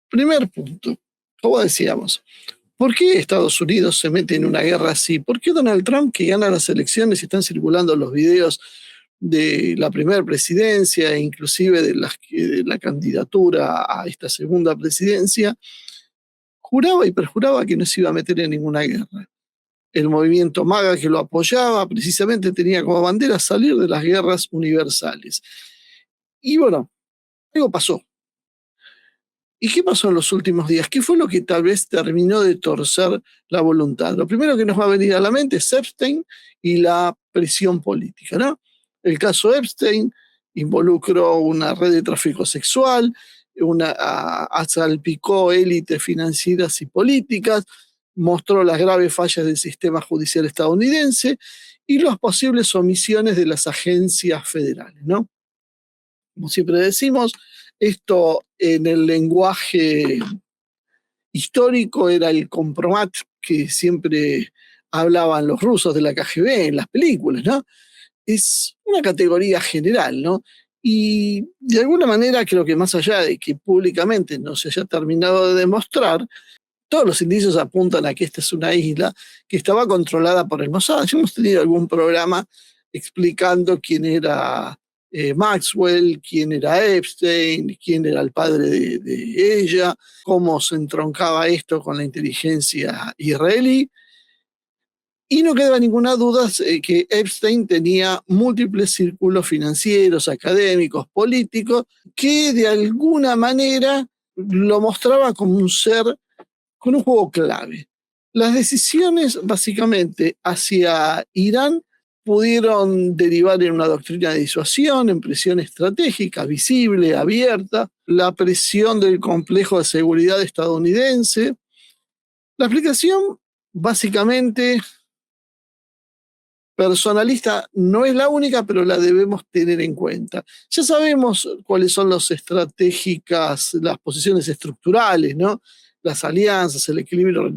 Primer punto, como decíamos, ¿por qué Estados Unidos se mete en una guerra así? ¿Por qué Donald Trump, que gana las elecciones y están circulando los videos de la primera presidencia e inclusive de la candidatura a esta segunda presidencia, juraba y perjuraba que no se iba a meter en ninguna guerra? El movimiento MAGA que lo apoyaba precisamente tenía como bandera salir de las guerras universales. Y bueno, algo pasó. ¿Y qué pasó en los últimos días? ¿Qué fue lo que tal vez terminó de torcer la voluntad? Lo primero que nos va a venir a la mente es Epstein y la presión política, ¿no? El caso Epstein involucró una red de tráfico sexual, salpicó élites financieras y políticas, mostró las graves fallas del sistema judicial estadounidense y las posibles omisiones de las agencias federales, ¿no? Como siempre decimos, esto en el lenguaje histórico era el compromat que siempre hablaban los rusos de la KGB en las películas, ¿no? Es una categoría general, ¿no? Y de alguna manera creo que más allá de que públicamente no se haya terminado de demostrar, todos los indicios apuntan a que esta es una isla que estaba controlada por el Mossad. Ya hemos tenido algún programa explicando quién era Maxwell, quién era Epstein, quién era el padre de ella, cómo se entroncaba esto con la inteligencia israelí. Y no queda ninguna duda que Epstein tenía múltiples círculos financieros, académicos, políticos, que de alguna manera lo mostraba como un ser con un juego clave. Las decisiones básicamente hacia Irán pudieron derivar en una doctrina de disuasión, en presión estratégica, visible, abierta, la presión del complejo de seguridad estadounidense. La explicación básicamente personalista no es la única, pero la debemos tener en cuenta. Ya sabemos cuáles son las estratégicas, las posiciones estructurales, ¿no? Las alianzas, el equilibrio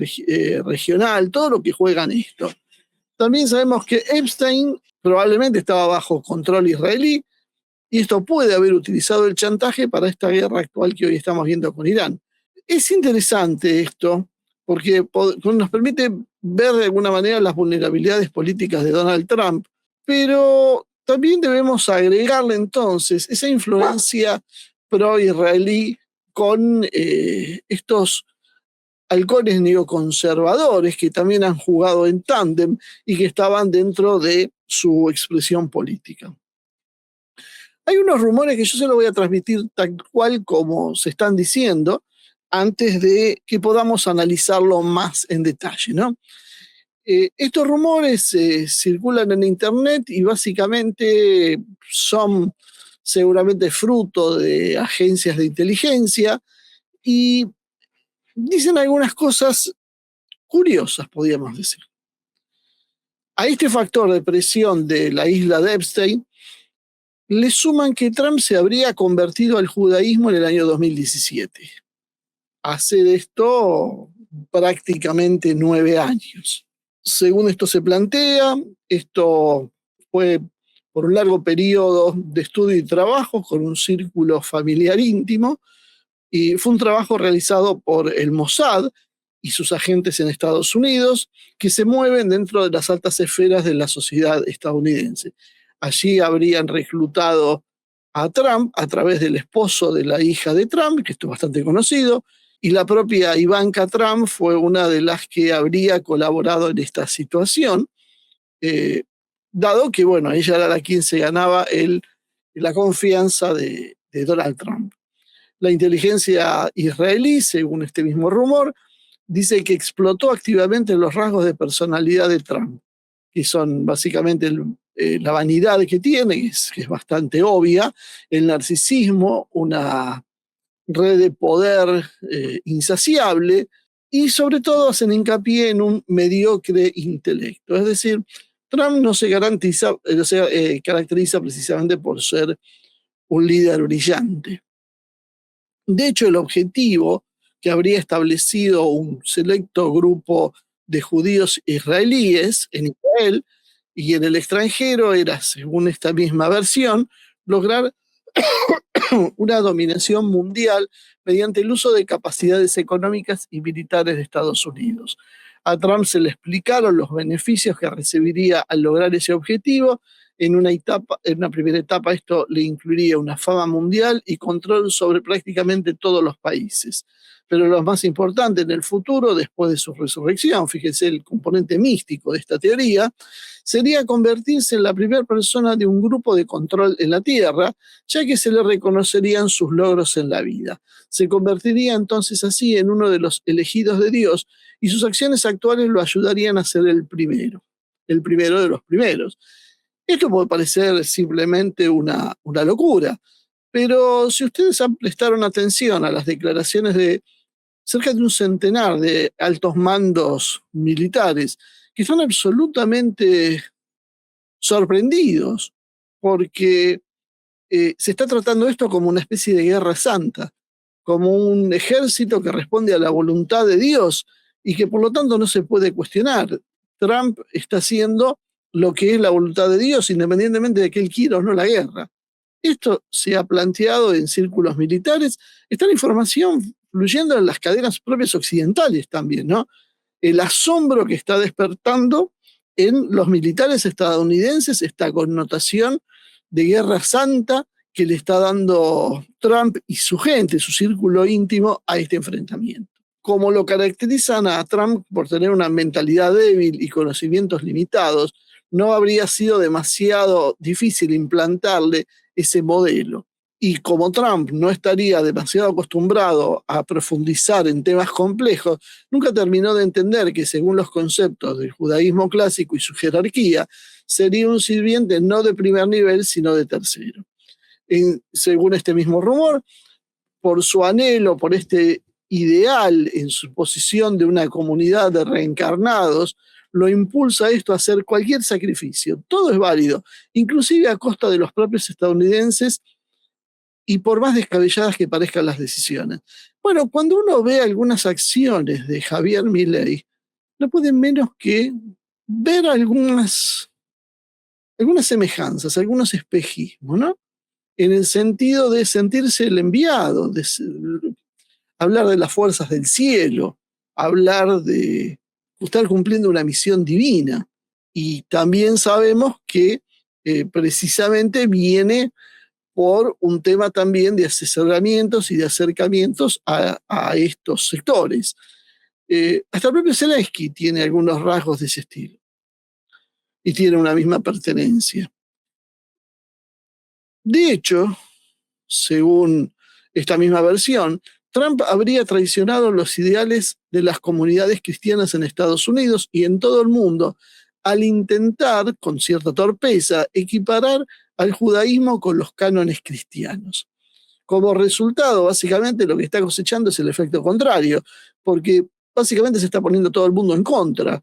regional, todo lo que juega en esto. También sabemos que Epstein probablemente estaba bajo control israelí y esto puede haber utilizado el chantaje para esta guerra actual que hoy estamos viendo con Irán. Es interesante esto porque nos permite ver de alguna manera las vulnerabilidades políticas de Donald Trump, pero también debemos agregarle entonces esa influencia pro-israelí con estos halcones neoconservadores que también han jugado en tándem y que estaban dentro de su expresión política. Hay unos rumores que yo se los voy a transmitir tal cual como se están diciendo, antes de que podamos analizarlo más en detalle, ¿no? Estos rumores circulan en Internet y básicamente son seguramente fruto de agencias de inteligencia y dicen algunas cosas curiosas, podríamos decir. A este factor de presión de la isla de Epstein le suman que Trump se habría convertido al judaísmo en el año 2017. Hace de esto prácticamente 9 años. Según esto se plantea, esto fue por un largo periodo de estudio y trabajo con un círculo familiar íntimo, y fue un trabajo realizado por el Mossad y sus agentes en Estados Unidos, que se mueven dentro de las altas esferas de la sociedad estadounidense. Allí habrían reclutado a Trump a través del esposo de la hija de Trump, que esto es bastante conocido, y la propia Ivanka Trump fue una de las que habría colaborado en esta situación, dado que, bueno, ella era la quien se ganaba la confianza de Donald Trump. La inteligencia israelí, según este mismo rumor, dice que explotó activamente los rasgos de personalidad de Trump, que son básicamente la vanidad que tiene, que es bastante obvia, el narcisismo, una red de poder insaciable, y sobre todo hacen hincapié en un mediocre intelecto. Es decir, Trump no se caracteriza precisamente por ser un líder brillante. De hecho, el objetivo que habría establecido un selecto grupo de judíos israelíes en Israel y en el extranjero era, según esta misma versión, lograr una dominación mundial mediante el uso de capacidades económicas y militares de Estados Unidos. A Trump se le explicaron los beneficios que recibiría al lograr ese objetivo. En una primera etapa, esto le incluiría una fama mundial y control sobre prácticamente todos los países. Pero lo más importante en el futuro, después de su resurrección, fíjese el componente místico de esta teoría, sería convertirse en la primera persona de un grupo de control en la Tierra, ya que se le reconocerían sus logros en la vida. Se convertiría entonces así en uno de los elegidos de Dios y sus acciones actuales lo ayudarían a ser el primero de los primeros. Esto puede parecer simplemente una locura, pero si ustedes prestaron atención a las declaraciones de cerca de un centenar de altos mandos militares que están absolutamente sorprendidos porque se está tratando esto como una especie de guerra santa, como un ejército que responde a la voluntad de Dios y que por lo tanto no se puede cuestionar. Trump está haciendo lo que es la voluntad de Dios, independientemente de que él quiera o no la guerra. Esto se ha planteado en círculos militares. Está la información fluyendo en las cadenas propias occidentales también, ¿no? El asombro que está despertando en los militares estadounidenses esta connotación de guerra santa que le está dando Trump y su gente, su círculo íntimo, a este enfrentamiento. Como lo caracterizan a Trump por tener una mentalidad débil y conocimientos limitados, no habría sido demasiado difícil implantarle ese modelo. Y como Trump no estaría demasiado acostumbrado a profundizar en temas complejos, nunca terminó de entender que según los conceptos del judaísmo clásico y su jerarquía, sería un sirviente no de primer nivel, sino de tercero. Según este mismo rumor, por su anhelo, por este ideal en su posición de una comunidad de reencarnados, lo impulsa esto a hacer cualquier sacrificio. Todo es válido, inclusive a costa de los propios estadounidenses y por más descabelladas que parezcan las decisiones. Bueno, cuando uno ve algunas acciones de Javier Milei, no pueden menos que ver algunas semejanzas, algunos espejismos, ¿no? En el sentido de sentirse el enviado, hablar de las fuerzas del cielo, hablar de estar cumpliendo una misión divina. Y también sabemos que precisamente viene por un tema también de asesoramientos y de acercamientos a estos sectores. Hasta el propio Zelensky tiene algunos rasgos de ese estilo y tiene una misma pertenencia. De hecho, según esta misma versión, Trump habría traicionado los ideales de las comunidades cristianas en Estados Unidos y en todo el mundo al intentar, con cierta torpeza, equiparar al judaísmo con los cánones cristianos. Como resultado, básicamente lo que está cosechando es el efecto contrario, porque básicamente se está poniendo todo el mundo en contra.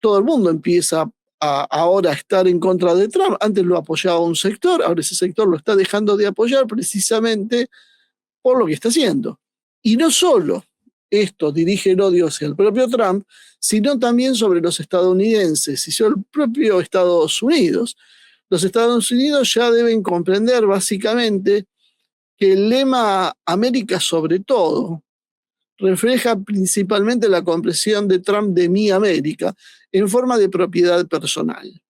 Todo el mundo empieza ahora a estar en contra de Trump. Antes lo apoyaba un sector, ahora ese sector lo está dejando de apoyar precisamente por lo que está haciendo. Y no solo esto dirige el odio hacia el propio Trump, sino también sobre los estadounidenses y sobre el propio Estados Unidos. Los Estados Unidos ya deben comprender básicamente que el lema América sobre todo refleja principalmente la comprensión de Trump de mi América en forma de propiedad personal.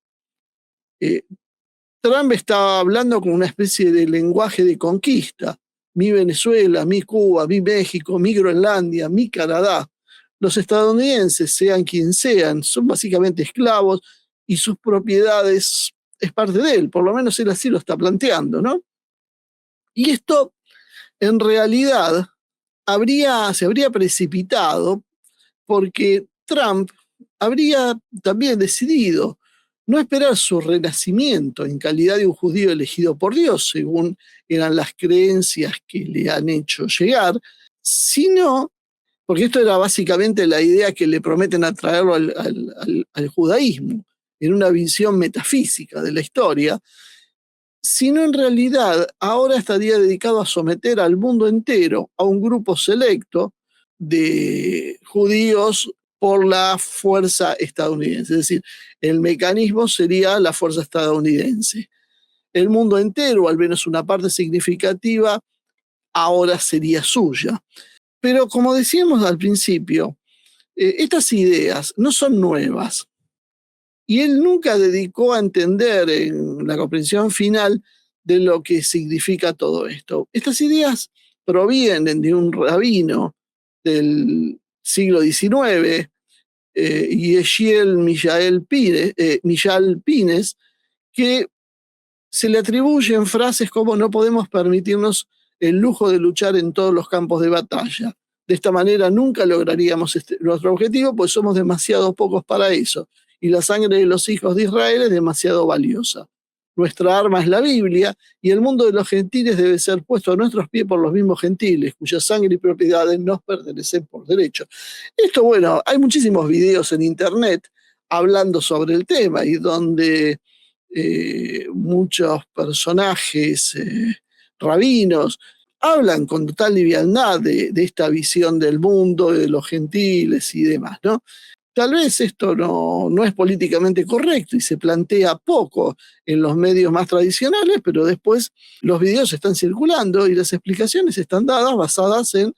Trump estaba hablando con una especie de lenguaje de conquista. Mi Venezuela, mi Cuba, mi México, mi Groenlandia, mi Canadá. Los estadounidenses, sean quien sean, son básicamente esclavos y sus propiedades es parte de él, por lo menos él así lo está planteando, ¿no? Y esto, en realidad, se habría precipitado porque Trump habría también decidido no esperar su renacimiento en calidad de un judío elegido por Dios, según eran las creencias que le han hecho llegar, sino, porque esto era básicamente la idea que le prometen atraerlo al judaísmo, en una visión metafísica de la historia, sino en realidad ahora estaría dedicado a someter al mundo entero a un grupo selecto de judíos por la fuerza estadounidense. Es decir, el mecanismo sería la fuerza estadounidense. El mundo entero, al menos una parte significativa ahora sería suya. Pero como decíamos al principio, estas ideas no son nuevas. Y él nunca dedicó a entender en la comprensión final de lo que significa todo esto. Estas ideas provienen de un rabino del siglo XIX, Yehiel Mishael Pines, que se le atribuyen frases como no podemos permitirnos el lujo de luchar en todos los campos de batalla. De esta manera nunca lograríamos nuestro objetivo, pues somos demasiado pocos para eso. Y la sangre de los hijos de Israel es demasiado valiosa. Nuestra arma es la Biblia y el mundo de los gentiles debe ser puesto a nuestros pies por los mismos gentiles, cuya sangre y propiedades nos pertenecen por derecho. Esto, bueno, hay muchísimos videos en internet hablando sobre el tema y donde muchos personajes rabinos hablan con total liviandad de esta visión del mundo, de los gentiles y demás, ¿no? Tal vez esto no es políticamente correcto y se plantea poco en los medios más tradicionales, pero después los videos están circulando y las explicaciones están dadas basadas en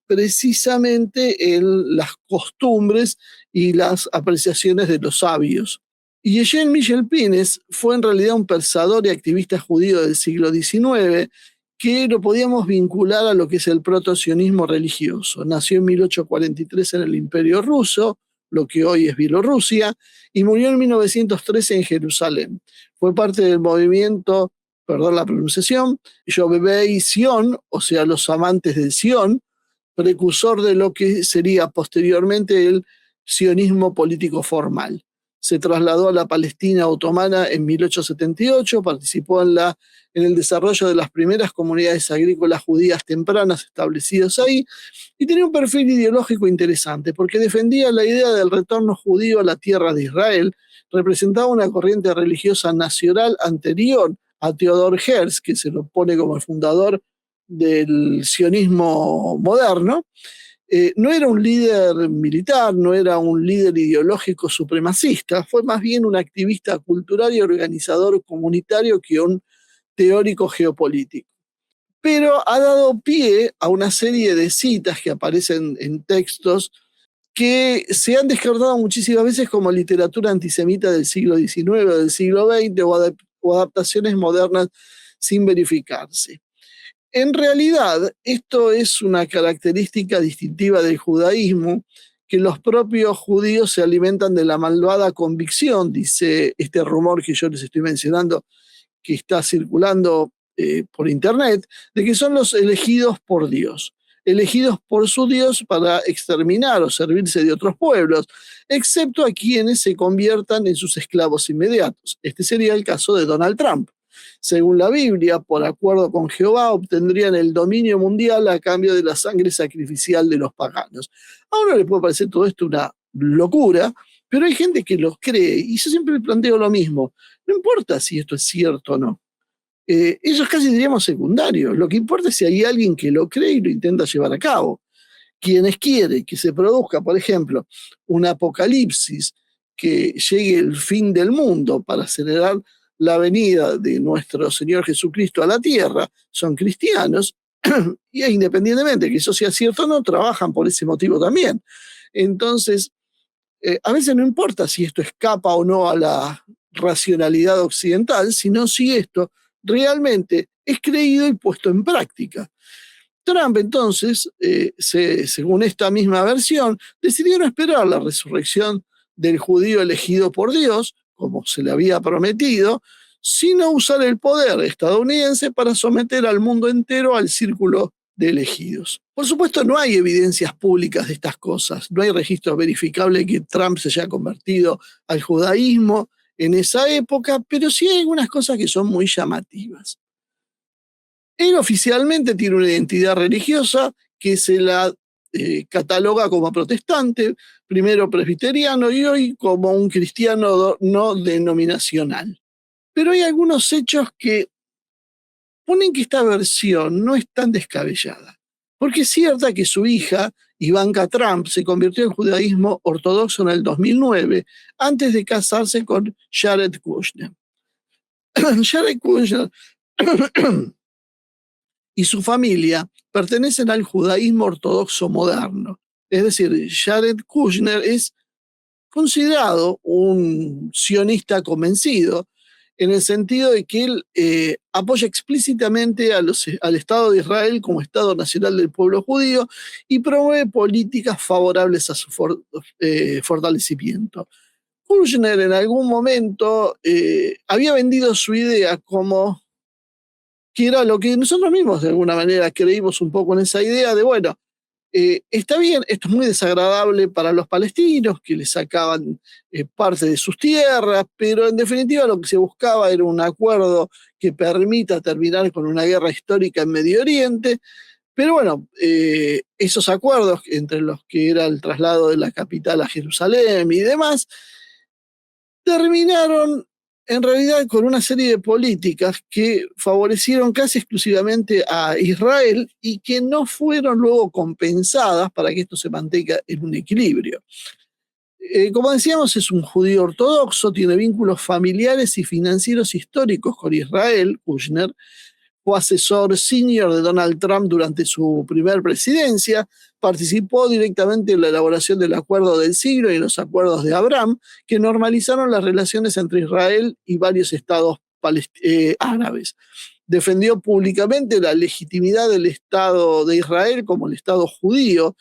precisamente en las costumbres y las apreciaciones de los sabios. Y Yehiel Michel Pines fue en realidad un pensador y activista judío del siglo XIX que lo podíamos vincular a lo que es el proto-sionismo religioso. Nació en 1843 en el Imperio Ruso, lo que hoy es Bielorrusia, y murió en 1913 en Jerusalén. Fue parte del movimiento, perdón la pronunciación, Yovevei Sion, o sea, los amantes del Sion, precursor de lo que sería posteriormente el sionismo político formal. Se trasladó a la Palestina otomana en 1878, participó en el desarrollo de las primeras comunidades agrícolas judías tempranas establecidas ahí, y tenía un perfil ideológico interesante, porque defendía la idea del retorno judío a la tierra de Israel, representaba una corriente religiosa nacional anterior a Theodor Herzl, que se lo pone como el fundador del sionismo moderno. No era un líder militar, no era un líder ideológico supremacista, fue más bien un activista cultural y organizador comunitario que un teórico geopolítico. Pero ha dado pie a una serie de citas que aparecen en textos que se han descartado muchísimas veces como literatura antisemita del siglo XIX o del siglo XX o adaptaciones modernas sin verificarse. En realidad, esto es una característica distintiva del judaísmo, que los propios judíos se alimentan de la malvada convicción, dice este rumor que yo les estoy mencionando, que está circulando por internet, de que son los elegidos por Dios, elegidos por su Dios para exterminar o servirse de otros pueblos, excepto a quienes se conviertan en sus esclavos inmediatos. Este sería el caso de Donald Trump. Según la Biblia, por acuerdo con Jehová, obtendrían el dominio mundial a cambio de la sangre sacrificial de los paganos. A uno le puede parecer todo esto una locura, pero hay gente que lo cree, y yo siempre me planteo lo mismo. No importa si esto es cierto o no. Eso es casi, diríamos, secundario. Lo que importa es si hay alguien que lo cree y lo intenta llevar a cabo. Quienes quieren que se produzca, por ejemplo, un apocalipsis, que llegue el fin del mundo para acelerar la venida de nuestro Señor Jesucristo a la tierra, son cristianos, y independientemente de que eso sea cierto o no, trabajan por ese motivo también. Entonces, a veces no importa si esto escapa o no a la racionalidad occidental, sino si esto realmente es creído y puesto en práctica. Trump, entonces, según esta misma versión, decidió no esperar la resurrección del judío elegido por Dios, como se le había prometido, sino usar el poder estadounidense para someter al mundo entero al círculo de elegidos. Por supuesto, no hay evidencias públicas de estas cosas, no hay registro verificable que Trump se haya convertido al judaísmo en esa época, pero sí hay algunas cosas que son muy llamativas. Él oficialmente tiene una identidad religiosa que se la cataloga como protestante, primero presbiteriano y hoy como un cristiano no denominacional. Pero hay algunos hechos que ponen que esta versión no es tan descabellada, porque es cierta que su hija, Ivanka Trump, se convirtió en judaísmo ortodoxo en el 2009, antes de casarse con Jared Kushner. Jared Kushner y su familia pertenecen al judaísmo ortodoxo moderno. Es decir, Jared Kushner es considerado un sionista convencido, en el sentido de que él apoya explícitamente al Estado de Israel como Estado nacional del pueblo judío y promueve políticas favorables a su fortalecimiento. Kushner en algún momento había vendido su idea como que era lo que nosotros mismos de alguna manera creímos un poco en esa idea de, bueno, está bien, esto es muy desagradable para los palestinos, que les sacaban parte de sus tierras, pero en definitiva lo que se buscaba era un acuerdo que permita terminar con una guerra histórica en Medio Oriente. Pero bueno, esos acuerdos, entre los que era el traslado de la capital a Jerusalén y demás, terminaron en realidad con una serie de políticas que favorecieron casi exclusivamente a Israel y que no fueron luego compensadas para que esto se mantenga en un equilibrio. Como decíamos, es un judío ortodoxo, tiene vínculos familiares y financieros históricos con Israel, Kushner. Fue asesor senior de Donald Trump durante su primer presidencia, participó directamente en la elaboración del Acuerdo del Siglo y los Acuerdos de Abraham, que normalizaron las relaciones entre Israel y varios estados árabes. Defendió públicamente la legitimidad del Estado de Israel como el Estado judío,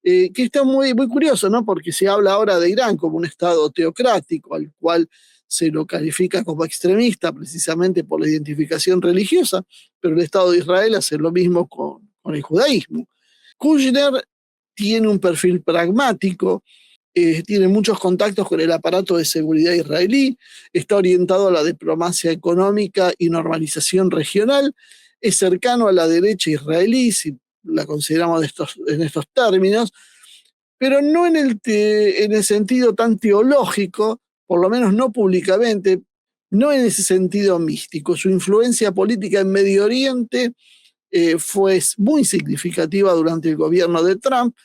que está muy, muy curioso, ¿no? Porque se habla ahora de Irán como un Estado teocrático, al cual se lo califica como extremista precisamente por la identificación religiosa, pero el Estado de Israel hace lo mismo con el judaísmo. Kushner tiene un perfil pragmático, tiene muchos contactos con el aparato de seguridad israelí, está orientado a la diplomacia económica y normalización regional, es cercano a la derecha israelí, si la consideramos en estos términos, pero no en el sentido tan teológico, por lo menos no públicamente, no en ese sentido místico. Su influencia política en Medio Oriente fue muy significativa durante el gobierno de Trump,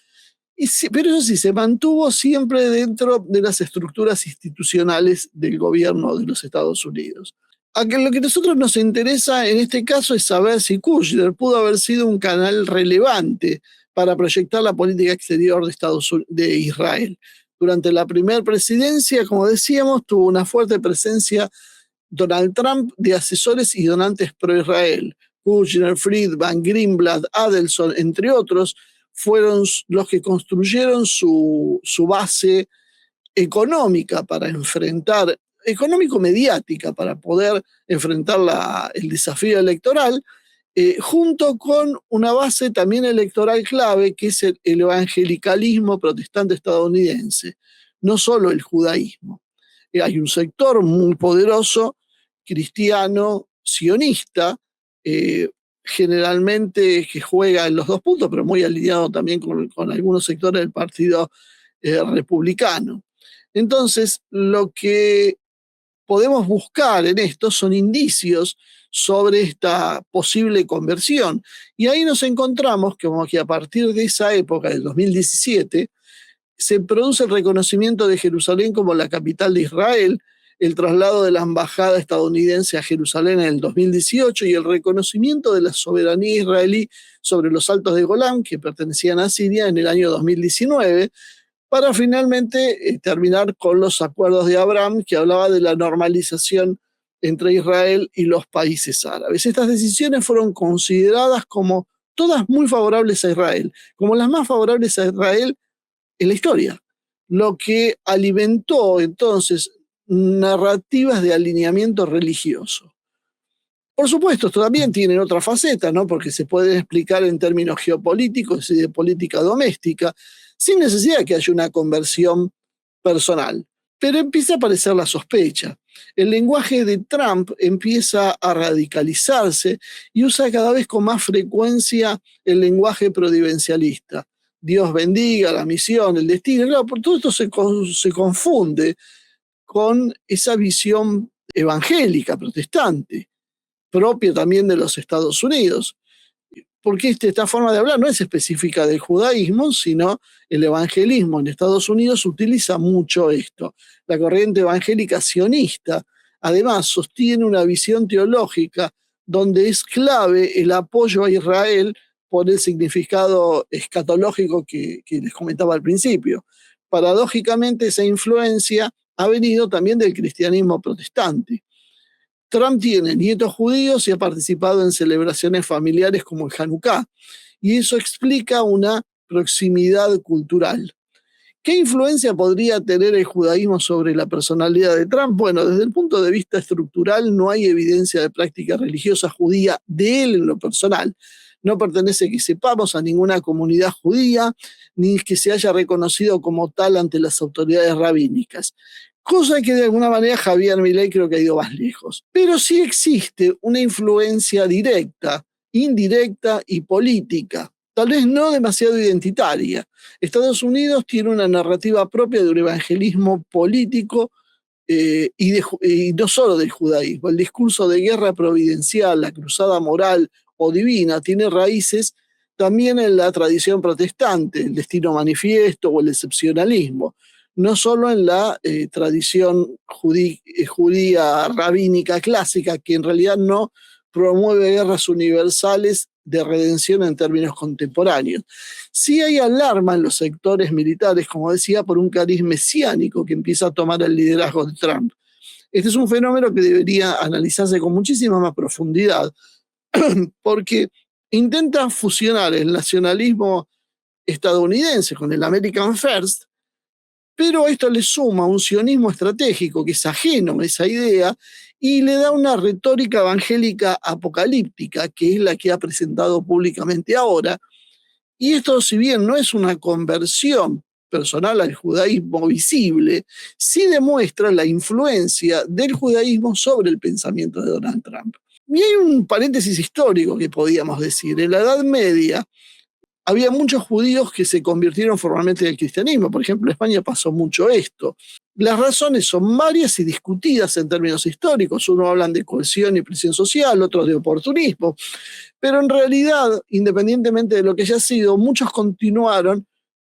pero eso sí, se mantuvo siempre dentro de las estructuras institucionales del gobierno de los Estados Unidos. Lo que a nosotros nos interesa en este caso es saber si Kushner pudo haber sido un canal relevante para proyectar la política exterior de Israel. Durante la primera presidencia, como decíamos, tuvo una fuerte presencia Donald Trump de asesores y donantes pro-Israel. Kushner, Friedman, Greenblatt, Adelson, entre otros, fueron los que construyeron su base económica para enfrentar, económico-mediática para poder enfrentar el desafío electoral, junto con una base también electoral clave, que es el evangelicalismo protestante estadounidense, no solo el judaísmo. Hay un sector muy poderoso, cristiano, sionista, generalmente que juega en los dos puntos, pero muy alineado también con algunos sectores del Partido Republicano. Entonces, lo que podemos buscar en esto son indicios sobre esta posible conversión. Y ahí nos encontramos como que a partir de esa época, del 2017, se produce el reconocimiento de Jerusalén como la capital de Israel, el traslado de la embajada estadounidense a Jerusalén en el 2018 y el reconocimiento de la soberanía israelí sobre los Altos de Golán, que pertenecían a Siria, en el año 2019, para finalmente terminar con los acuerdos de Abraham, que hablaba de la normalización entre Israel y los países árabes. Estas decisiones fueron consideradas como todas muy favorables a Israel, como las más favorables a Israel en la historia, lo que alimentó entonces narrativas de alineamiento religioso. Por supuesto, esto también tiene otra faceta, ¿no? Porque se puede explicar en términos geopolíticos y de política doméstica, sin necesidad de que haya una conversión personal. Pero empieza a aparecer la sospecha. El lenguaje de Trump empieza a radicalizarse y usa cada vez con más frecuencia el lenguaje prodivencialista. Dios bendiga la misión, el destino. Claro, por todo esto se confunde con esa visión evangélica, protestante, propia también de los Estados Unidos. Porque esta forma de hablar no es específica del judaísmo, sino el evangelismo en Estados Unidos utiliza mucho esto. La corriente evangélica sionista, además, sostiene una visión teológica donde es clave el apoyo a Israel por el significado escatológico que les comentaba al principio. Paradójicamente, esa influencia ha venido también del cristianismo protestante. Trump tiene nietos judíos y ha participado en celebraciones familiares como el Hanukkah, y eso explica una proximidad cultural. ¿Qué influencia podría tener el judaísmo sobre la personalidad de Trump? Bueno, desde el punto de vista estructural no hay evidencia de práctica religiosa judía de él en lo personal. No pertenece, que sepamos, a ninguna comunidad judía, ni que se haya reconocido como tal ante las autoridades rabínicas. Cosa que de alguna manera Javier Milei creo que ha ido más lejos. Pero sí existe una influencia directa, indirecta y política, tal vez no demasiado identitaria. Estados Unidos tiene una narrativa propia de un evangelismo político y no solo del judaísmo. El discurso de guerra providencial, la cruzada moral o divina tiene raíces también en la tradición protestante, el destino manifiesto o el excepcionalismo, no solo en la tradición judía rabínica clásica, que en realidad no promueve guerras universales de redención en términos contemporáneos. Sí hay alarma en los sectores militares, como decía, por un cariz mesiánico que empieza a tomar el liderazgo de Trump. Este es un fenómeno que debería analizarse con muchísima más profundidad, porque intenta fusionar el nacionalismo estadounidense con el American First, pero esto le suma un sionismo estratégico que es ajeno a esa idea y le da una retórica evangélica apocalíptica, que es la que ha presentado públicamente ahora. Y esto, si bien no es una conversión personal al judaísmo visible, sí demuestra la influencia del judaísmo sobre el pensamiento de Donald Trump. Y hay un paréntesis histórico que podíamos decir. En la Edad Media había muchos judíos que se convirtieron formalmente en el cristianismo. Por ejemplo, en España pasó mucho esto. Las razones son varias y discutidas en términos históricos. Unos hablan de cohesión y presión social, otros de oportunismo. Pero en realidad, independientemente de lo que haya sido, muchos continuaron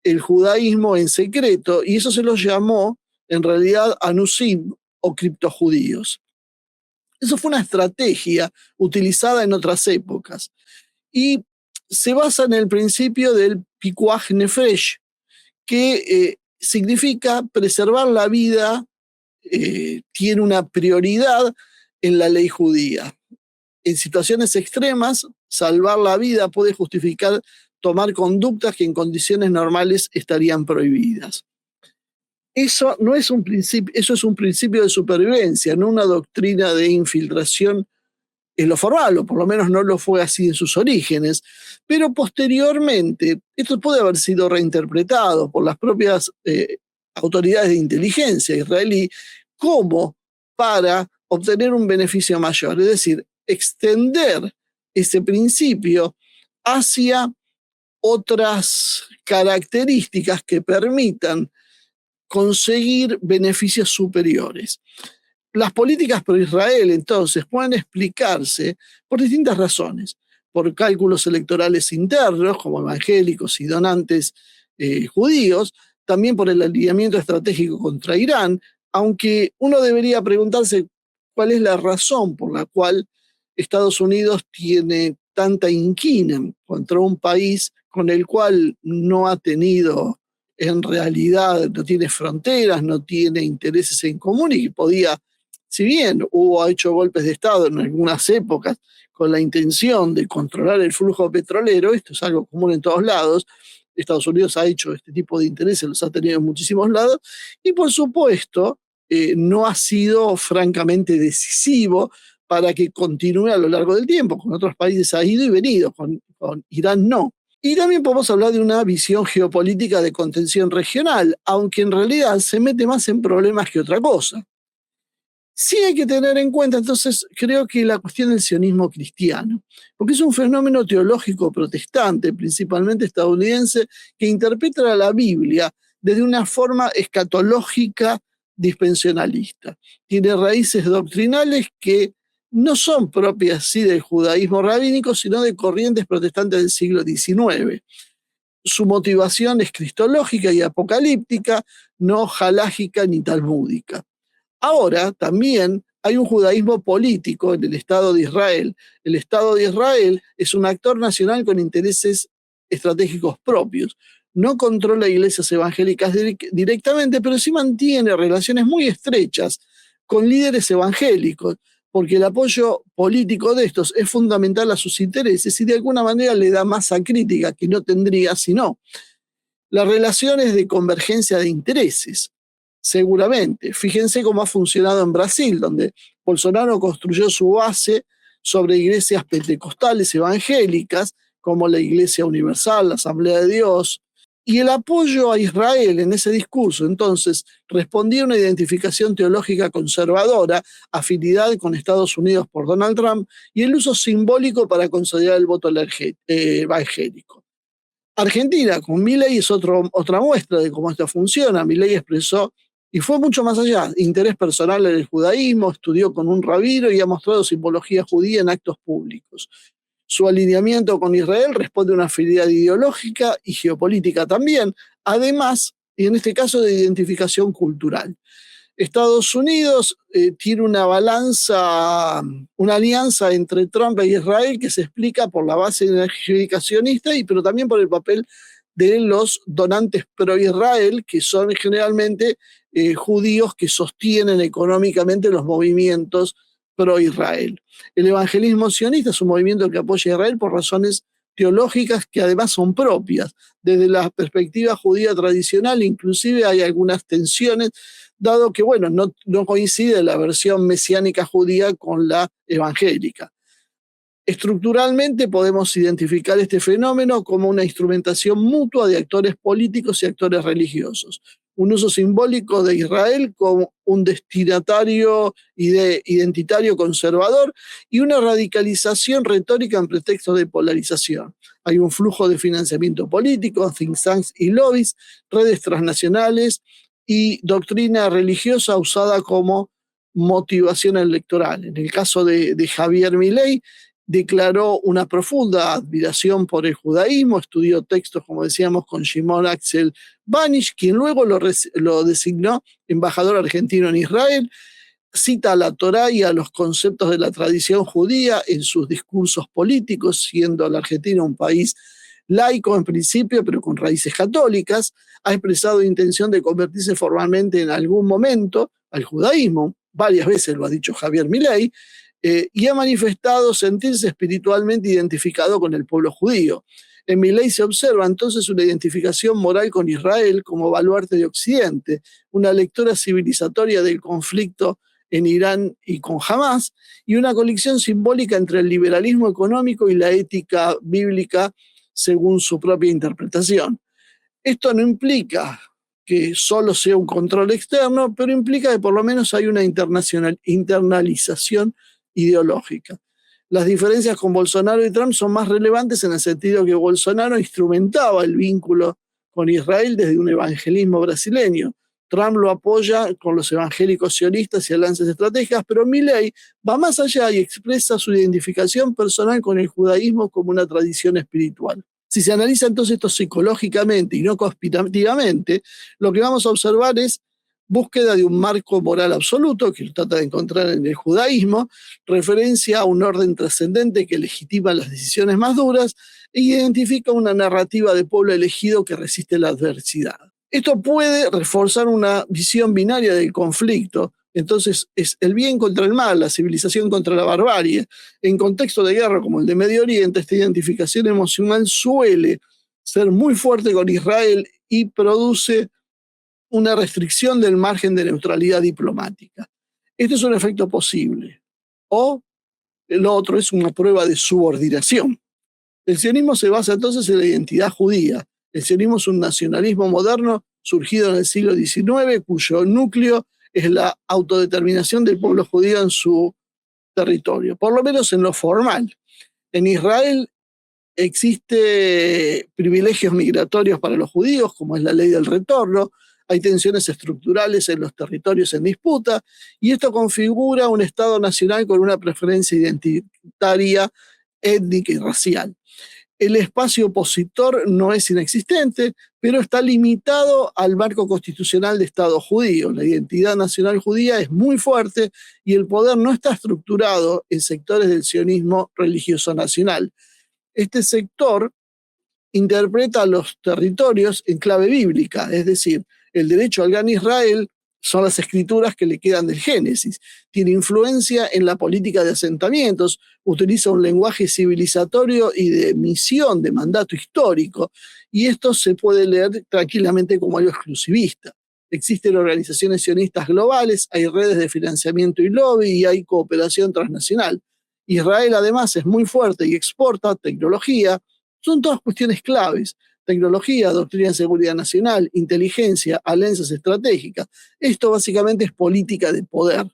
el judaísmo en secreto y eso se los llamó en realidad anusim o criptojudíos. Eso fue una estrategia utilizada en otras épocas y se basa en el principio del pikuach nefesh, que significa preservar la vida, tiene una prioridad en la ley judía. En situaciones extremas, salvar la vida puede justificar tomar conductas que en condiciones normales estarían prohibidas. Eso no es un principio, eso es un principio de supervivencia, no una doctrina de infiltración en lo formal, o por lo menos no lo fue así en sus orígenes, pero posteriormente esto puede haber sido reinterpretado por las propias autoridades de inteligencia israelí como para obtener un beneficio mayor, es decir, extender ese principio hacia otras características que permitan conseguir beneficios superiores. Las políticas pro Israel, entonces, pueden explicarse por distintas razones, por cálculos electorales internos, como evangélicos y donantes judíos, también por el alineamiento estratégico contra Irán, aunque uno debería preguntarse cuál es la razón por la cual Estados Unidos tiene tanta inquina contra un país con el cual no ha tenido, en realidad, no tiene fronteras, no tiene intereses en común y que podía, si bien hubo hecho golpes de Estado en algunas épocas con la intención de controlar el flujo petrolero, esto es algo común en todos lados, Estados Unidos ha hecho este tipo de intereses, los ha tenido en muchísimos lados, y por supuesto no ha sido francamente decisivo para que continúe a lo largo del tiempo. Con otros países ha ido y venido, con Irán no. Y también podemos hablar de una visión geopolítica de contención regional, aunque en realidad se mete más en problemas que otra cosa. Sí hay que tener en cuenta, entonces, creo que la cuestión del sionismo cristiano, porque es un fenómeno teológico protestante, principalmente estadounidense, que interpreta la Biblia desde una forma escatológica dispensionalista. Tiene raíces doctrinales que no son propias sí del judaísmo rabínico, sino de corrientes protestantes del siglo XIX. Su motivación es cristológica y apocalíptica, no halágica ni talmúdica. Ahora también hay un judaísmo político en el Estado de Israel. El Estado de Israel es un actor nacional con intereses estratégicos propios. No controla iglesias evangélicas directamente, pero sí mantiene relaciones muy estrechas con líderes evangélicos, porque el apoyo político de estos es fundamental a sus intereses y de alguna manera le da masa crítica que no tendría si no. Las relaciones de convergencia de intereses, seguramente. Fíjense cómo ha funcionado en Brasil, donde Bolsonaro construyó su base sobre iglesias pentecostales evangélicas, como la Iglesia Universal, la Asamblea de Dios, y el apoyo a Israel en ese discurso, entonces, respondía a una identificación teológica conservadora, afinidad con Estados Unidos por Donald Trump, y el uso simbólico para consolidar el voto evangélico. Argentina, con Milei, es otra muestra de cómo esto funciona. Milei expresó, y fue mucho más allá, interés personal en el judaísmo, estudió con un rabino y ha mostrado simbología judía en actos públicos. Su alineamiento con Israel responde a una afinidad ideológica y geopolítica también, además, y en este caso, de identificación cultural. Estados Unidos tiene una balanza, una alianza entre Trump e Israel que se explica por la base energéticacionista, pero también por el papel de los donantes pro-Israel, que son generalmente judíos que sostienen económicamente los movimientos pro-Israel. El evangelismo sionista es un movimiento que apoya a Israel por razones teológicas que además son propias. Desde la perspectiva judía tradicional, inclusive hay algunas tensiones, dado que, bueno, no coincide la versión mesiánica judía con la evangélica. Estructuralmente podemos identificar este fenómeno como una instrumentación mutua de actores políticos y actores religiosos. Un uso simbólico de Israel como un destinatario identitario conservador y una radicalización retórica en pretextos de polarización. Hay un flujo de financiamiento político, think tanks y lobbies, redes transnacionales y doctrina religiosa usada como motivación electoral. En el caso de Javier Milei, declaró una profunda admiración por el judaísmo, estudió textos, como decíamos, con Shimon Axel Banish, quien luego lo designó embajador argentino en Israel, cita a la Torá y a los conceptos de la tradición judía en sus discursos políticos, siendo la Argentina un país laico en principio, pero con raíces católicas, ha expresado intención de convertirse formalmente en algún momento al judaísmo, varias veces lo ha dicho Javier Milei, y ha manifestado sentirse espiritualmente identificado con el pueblo judío. En Milei se observa entonces una identificación moral con Israel como baluarte de Occidente, una lectura civilizatoria del conflicto en Irán y con Hamás, y una conexión simbólica entre el liberalismo económico y la ética bíblica según su propia interpretación. Esto no implica que solo sea un control externo, pero implica que por lo menos hay una internalización ideológica. Las diferencias con Bolsonaro y Trump son más relevantes en el sentido que Bolsonaro instrumentaba el vínculo con Israel desde un evangelismo brasileño. Trump lo apoya con los evangélicos sionistas y alianzas estratégicas, pero Milei va más allá y expresa su identificación personal con el judaísmo como una tradición espiritual. Si se analiza entonces esto psicológicamente y no conspirativamente, lo que vamos a observar es búsqueda de un marco moral absoluto, que lo trata de encontrar en el judaísmo, referencia a un orden trascendente que legitima las decisiones más duras e identifica una narrativa de pueblo elegido que resiste la adversidad. Esto puede reforzar una visión binaria del conflicto. Entonces es el bien contra el mal, la civilización contra la barbarie. En contexto de guerra como el de Medio Oriente, esta identificación emocional suele ser muy fuerte con Israel y produce una restricción del margen de neutralidad diplomática. Este es un efecto posible. O el otro es una prueba de subordinación. El sionismo se basa entonces en la identidad judía. El sionismo es un nacionalismo moderno surgido en el siglo XIX, cuyo núcleo es la autodeterminación del pueblo judío en su territorio, por lo menos en lo formal. En Israel existe privilegios migratorios para los judíos, como es la ley del retorno, hay tensiones estructurales en los territorios en disputa, y esto configura un Estado nacional con una preferencia identitaria, étnica y racial. El espacio opositor no es inexistente, pero está limitado al marco constitucional de Estado judío. La identidad nacional judía es muy fuerte y el poder no está estructurado en sectores del sionismo religioso nacional. Este sector interpreta los territorios en clave bíblica, es decir, el derecho al Gran Israel son las escrituras que le quedan del Génesis. Tiene influencia en la política de asentamientos, utiliza un lenguaje civilizatorio y de misión, de mandato histórico, y esto se puede leer tranquilamente como algo exclusivista. Existen organizaciones sionistas globales, hay redes de financiamiento y lobby y hay cooperación transnacional. Israel además es muy fuerte y exporta tecnología. Son todas cuestiones claves: tecnología, doctrina de seguridad nacional, inteligencia, alianzas estratégicas. Esto básicamente es política de poder.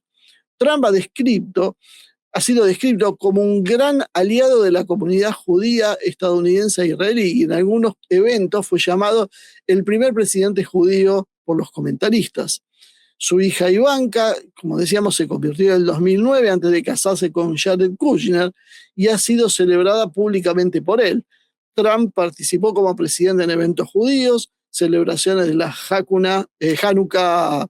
Trump ha sido descrito como un gran aliado de la comunidad judía estadounidense e israelí, y en algunos eventos fue llamado el primer presidente judío por los comentaristas. Su hija Ivanka, como decíamos, se convirtió en el 2009 antes de casarse con Jared Kushner y ha sido celebrada públicamente por él. Trump participó como presidente en eventos judíos, celebraciones de la Hanukkah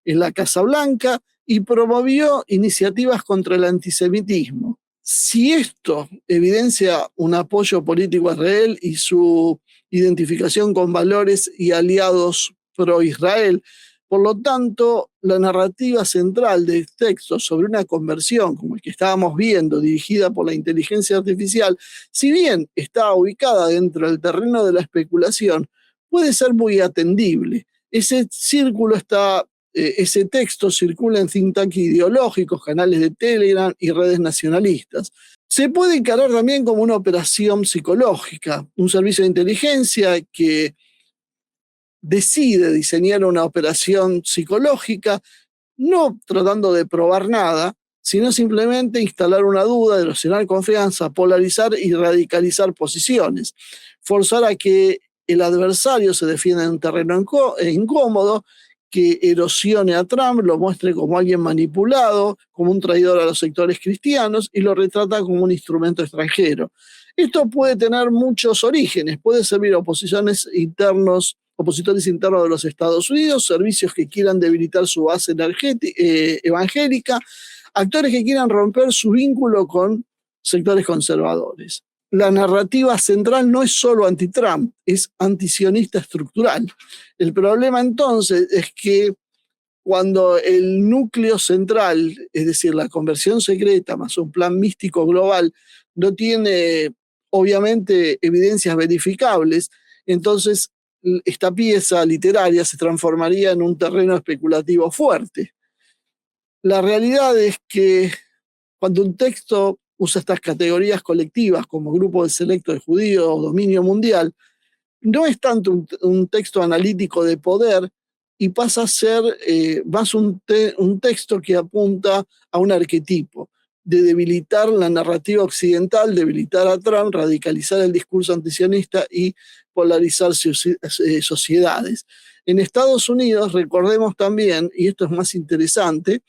en la Casa Blanca, y promovió iniciativas contra el antisemitismo. Si esto evidencia un apoyo político a Israel y su identificación con valores y aliados pro-Israel, por lo tanto, la narrativa central del texto sobre una conversión, como el que estábamos viendo, dirigida por la inteligencia artificial, si bien está ubicada dentro del terreno de la especulación, puede ser muy atendible. Ese texto circula en think tanks ideológicos, canales de Telegram y redes nacionalistas. Se puede encarar también como una operación psicológica, un servicio de inteligencia que decide diseñar una operación psicológica, no tratando de probar nada, sino simplemente instalar una duda, erosionar confianza, polarizar y radicalizar posiciones, forzar a que el adversario se defienda en un terreno incómodo, que erosione a Trump, lo muestre como alguien manipulado, como un traidor a los sectores cristianos, y lo retrata como un instrumento extranjero. Esto puede tener muchos orígenes, puede servir a opositores internos de los Estados Unidos, servicios que quieran debilitar su base evangélica, actores que quieran romper su vínculo con sectores conservadores. La narrativa central no es solo anti-Trump, es antisionista estructural. El problema entonces es que cuando el núcleo central, es decir, la conversión secreta más un plan místico global, no tiene obviamente evidencias verificables, entonces esta pieza literaria se transformaría en un terreno especulativo fuerte. La realidad es que cuando un texto usa estas categorías colectivas como grupo de selecto de judíos o dominio mundial, no es tanto un texto analítico de poder y pasa a ser más un texto que apunta a un arquetipo de debilitar la narrativa occidental, debilitar a Trump, radicalizar el discurso antisionista y polarizar sociedades. En Estados Unidos, recordemos también, y esto es más interesante,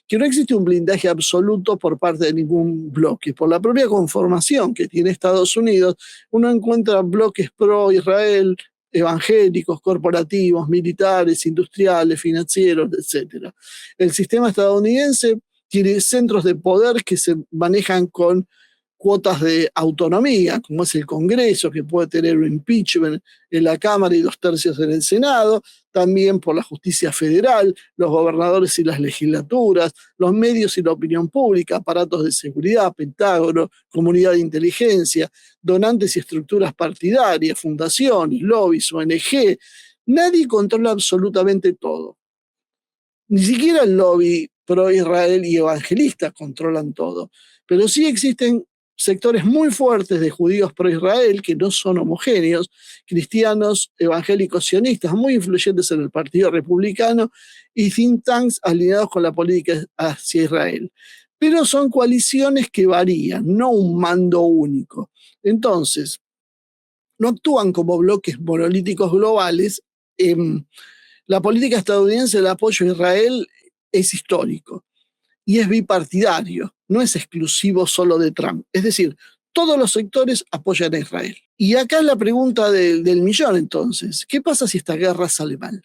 que no existe un blindaje absoluto por parte de ningún bloque. Por la propia conformación que tiene Estados Unidos, uno encuentra bloques pro-Israel, evangélicos, corporativos, militares, industriales, financieros, etc. El sistema estadounidense tiene centros de poder que se manejan con cuotas de autonomía, como es el Congreso, que puede tener un impeachment en la Cámara y 2/3 en el Senado, también por la justicia federal, los gobernadores y las legislaturas, los medios y la opinión pública, aparatos de seguridad, Pentágono, comunidad de inteligencia, donantes y estructuras partidarias, fundaciones, lobbies, ONG. Nadie controla absolutamente todo. Ni siquiera el lobby pro-Israel y evangelistas controlan todo, pero sí existen sectores muy fuertes de judíos pro-Israel que no son homogéneos, cristianos, evangélicos, sionistas, muy influyentes en el Partido Republicano y think tanks alineados con la política hacia Israel. Pero son coaliciones que varían, no un mando único. Entonces, no actúan como bloques monolíticos globales. La política estadounidense del apoyo a Israel es histórico y es bipartidario, no es exclusivo solo de Trump. Es decir, todos los sectores apoyan a Israel. Y acá es la pregunta del millón entonces. ¿Qué pasa si esta guerra sale mal?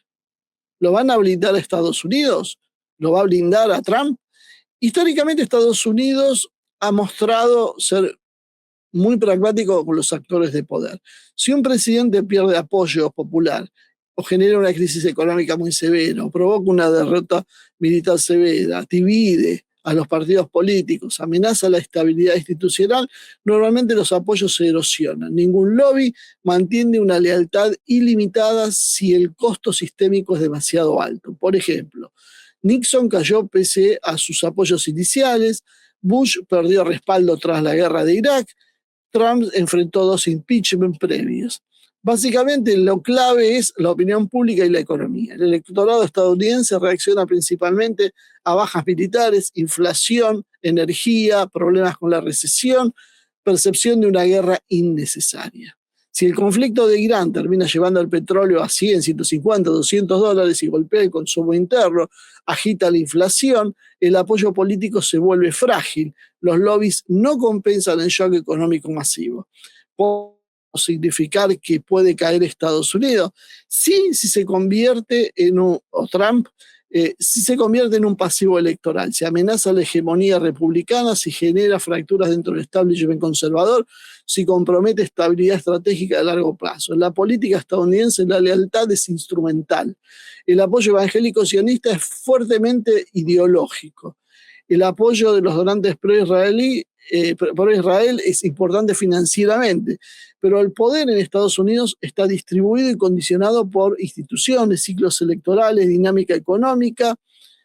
¿Lo van a blindar a Estados Unidos? ¿Lo va a blindar a Trump? Históricamente Estados Unidos ha mostrado ser muy pragmático con los actores de poder. Si un presidente pierde apoyo popular o genera una crisis económica muy severa o provoca una derrota militar severa, divide a los partidos políticos, amenaza la estabilidad institucional, normalmente los apoyos se erosionan. Ningún lobby mantiene una lealtad ilimitada si el costo sistémico es demasiado alto. Por ejemplo, Nixon cayó pese a sus apoyos iniciales, Bush perdió respaldo tras la guerra de Irak, Trump enfrentó 2 impeachment previos. Básicamente lo clave es la opinión pública y la economía. El electorado estadounidense reacciona principalmente a bajas militares, inflación, energía, problemas con la recesión, percepción de una guerra innecesaria. Si el conflicto de Irán termina llevando el petróleo a 100, 150, $200 y golpea el consumo interno, agita la inflación, el apoyo político se vuelve frágil. Los lobbies no compensan el shock económico masivo. ¿Puede significar que puede caer Estados Unidos? Sí, si se convierte en o Trump, si se convierte en un pasivo electoral, si amenaza la hegemonía republicana, si genera fracturas dentro del establishment conservador, si compromete estabilidad estratégica a largo plazo. En la política estadounidense la lealtad es instrumental. El apoyo evangélico sionista es fuertemente ideológico. El apoyo de los donantes pro-Israel es importante financieramente, pero el poder en Estados Unidos está distribuido y condicionado por instituciones, ciclos electorales, dinámica económica,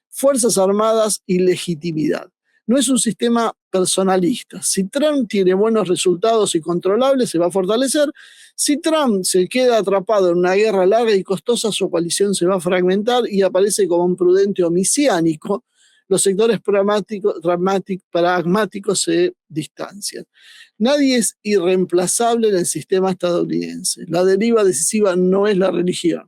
fuerzas armadas y legitimidad. No es un sistema personalista. Si Trump tiene buenos resultados y controlables, se va a fortalecer. Si Trump se queda atrapado en una guerra larga y costosa, su coalición se va a fragmentar y aparece como un prudente o mesiánico. Los sectores pragmáticos se distancian. Nadie es irreemplazable en el sistema estadounidense. La deriva decisiva no es la religión,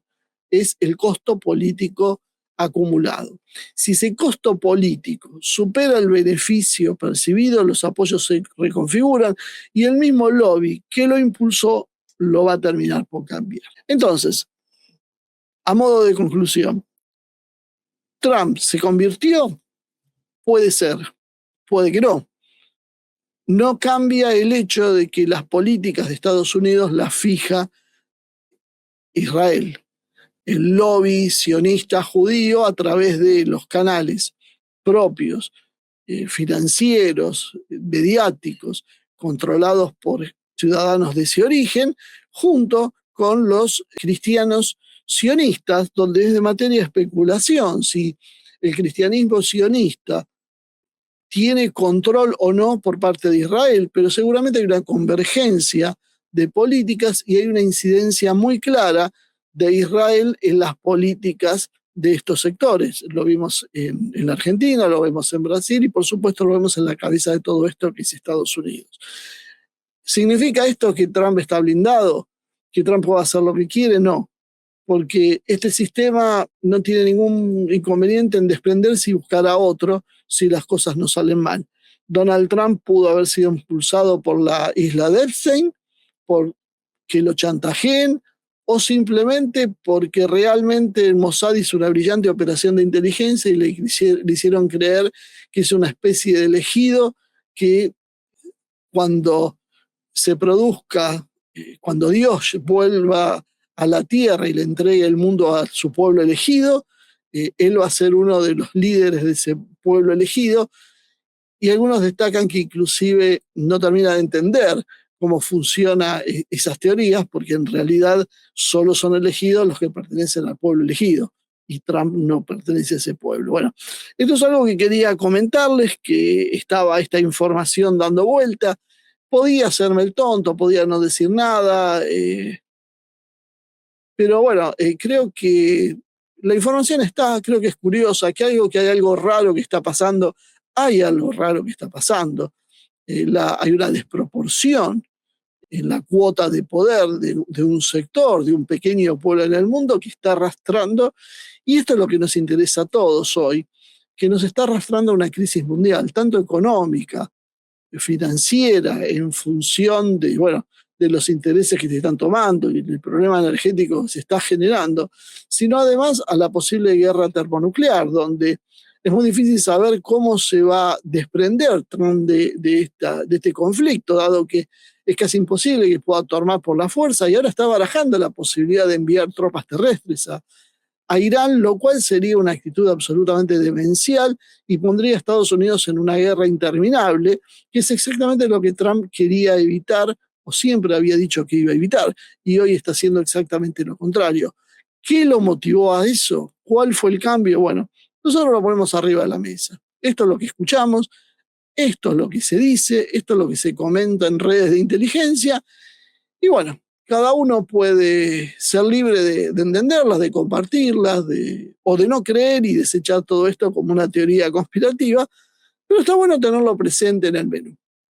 es el costo político acumulado. Si ese costo político supera el beneficio percibido, los apoyos se reconfiguran y el mismo lobby que lo impulsó lo va a terminar por cambiar. Entonces, a modo de conclusión, ¿Trump se convirtió? Puede ser, puede que no. No cambia el hecho de que las políticas de Estados Unidos las fija Israel, el lobby sionista judío a través de los canales propios, financieros, mediáticos, controlados por ciudadanos de ese origen, junto con los cristianos sionistas, donde es de materia de especulación si el cristianismo sionista tiene control o no por parte de Israel, pero seguramente hay una convergencia de políticas y hay una incidencia muy clara de Israel en las políticas de estos sectores. Lo vimos en la Argentina, lo vemos en Brasil y por supuesto lo vemos en la cabeza de todo esto que es Estados Unidos. ¿Significa esto que Trump está blindado? ¿Que Trump puede hacer lo que quiere? No, porque este sistema no tiene ningún inconveniente en desprenderse y buscar a otro si las cosas no salen mal. Donald Trump pudo haber sido impulsado por la isla de Epstein, por que lo chantajeen, o simplemente porque realmente el Mossad hizo una brillante operación de inteligencia y le hicieron creer que es una especie de elegido que cuando se produzca, cuando Dios vuelva a la tierra y le entregue el mundo a su pueblo elegido, él va a ser uno de los líderes de ese pueblo elegido, y algunos destacan que inclusive no termina de entender cómo funcionan esas teorías, porque en realidad solo son elegidos los que pertenecen al pueblo elegido, y Trump no pertenece a ese pueblo. Bueno, esto es algo que quería comentarles, que estaba esta información dando vuelta. Podía hacerme el tonto, podía no decir nada, pero bueno, creo que la información está, creo que es curiosa, que hay algo raro que está pasando, hay algo raro que está pasando, hay una desproporción en la cuota de poder de un sector, de un pequeño pueblo en el mundo que está arrastrando, y esto es lo que nos interesa a todos hoy, que nos está arrastrando a una crisis mundial, tanto económica, financiera, en función de, bueno, de los intereses que se están tomando y el problema energético que se está generando, sino además a la posible guerra termonuclear, donde es muy difícil saber cómo se va a desprender Trump de este conflicto, dado que es casi imposible que pueda tomar por la fuerza, y ahora está barajando la posibilidad de enviar tropas terrestres a Irán, lo cual sería una actitud absolutamente demencial y pondría a Estados Unidos en una guerra interminable, que es exactamente lo que Trump quería evitar o siempre había dicho que iba a evitar, y hoy está haciendo exactamente lo contrario. ¿Qué lo motivó a eso? ¿Cuál fue el cambio? Bueno, nosotros lo ponemos arriba de la mesa. Esto es lo que escuchamos, esto es lo que se dice, esto es lo que se comenta en redes de inteligencia, y bueno, cada uno puede ser libre de entenderlas, de compartirlas, o de no creer y desechar todo esto como una teoría conspirativa, pero está bueno tenerlo presente en el menú.